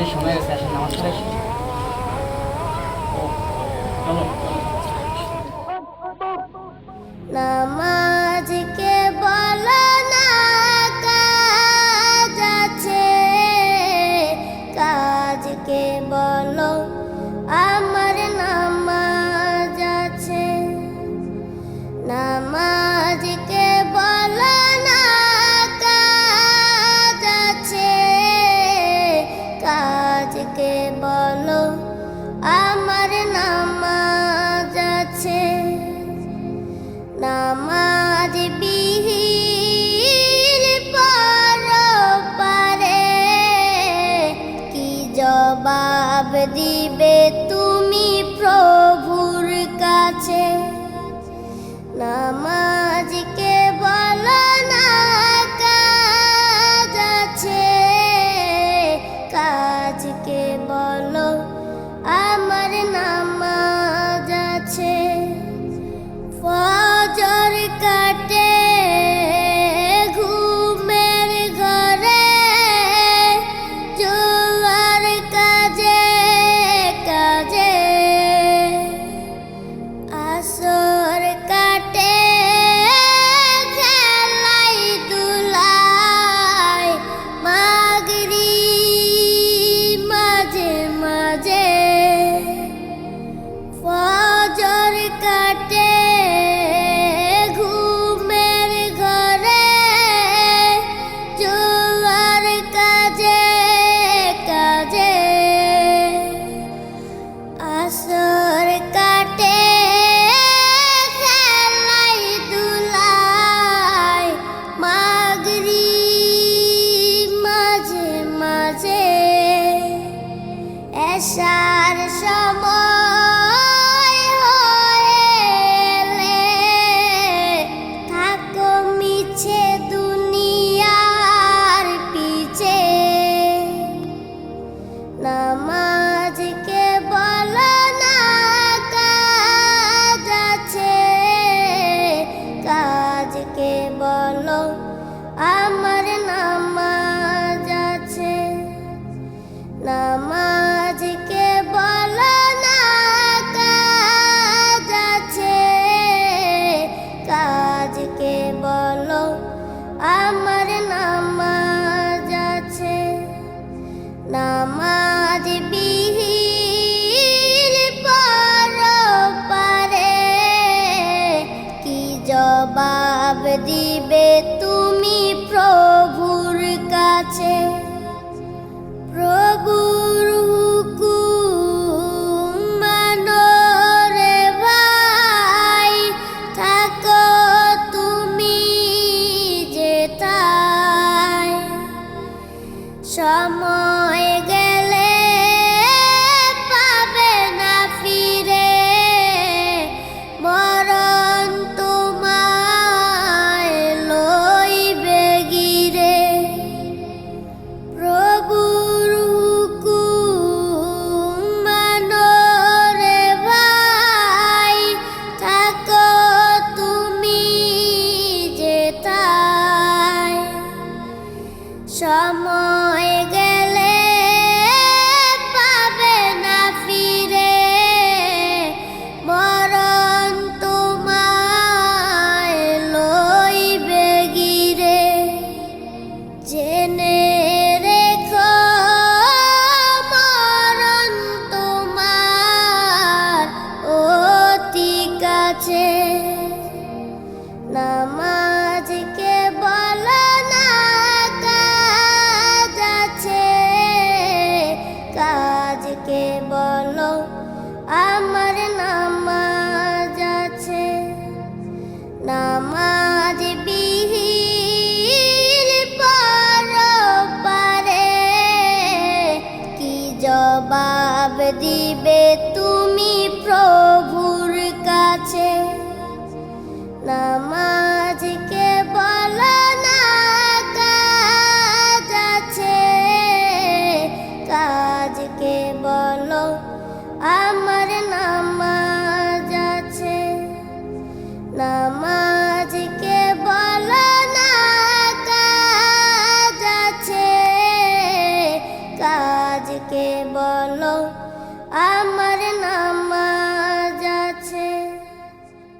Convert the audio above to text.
নামাজের সময় হয়েছে, আসেন নামাজ পড়ে আসি। নামাজকে বলো না কাজ আছে, কাজকে বলো আমার নামাজ আছে। নামাজকে বলো না কাজ আছে, কাজকে বলো আমার নামাজ আছে। নামাজ বিহীন পরপারে কি জবাব দিবে তুমি প্রভুর কাছে? নামাজকে বলো না কাজ আছে, কাজকে বলো আমার নামাজ আছে। ফজর কাটে ঘুমের ঘরে, জোয়ার কাজে কাজে। আসর কাটে খেলাই দুলাই, মাগরিব মাঝে মাঝে। ফজর কাটে ঘুমের ঘরে, জোয়ার কাজে কাজে। আসর কাটে খেলাই দুলাই, মাগরিব মাঝে মাঝে। এশার সময় হয়েলে থাকো মিছে দুনিয়ার পিছে। নামাজকে বলো না কাজ আছে, কাজকে বলো আমার নামাজ আছে। নামাজকে বলো না কাজ আছে, কাজকে বলো আমার নামাজ আছে। নামাজ বিহীন পরপারে কি জবাব দিবে তুমি প্রভুর কাছে? প্রভুর হুকুম মানো রে ভাই, থাকো তুমি যেথায়। সময় গেলে পাবে না ফিরে, মরণ তোমায় লইবে গিরে। প্রভুর হুকুম মানো রে ভাই, থাকো তুমি যেথায়। সময় গেলে পাবে না ফিরে, মরণ তোমায় লইবে গিরে। জেনে রেখো মরণ তোমার অতি কাছে। নামাজকে বলো না কাজ আছে, কাকে বলো আমার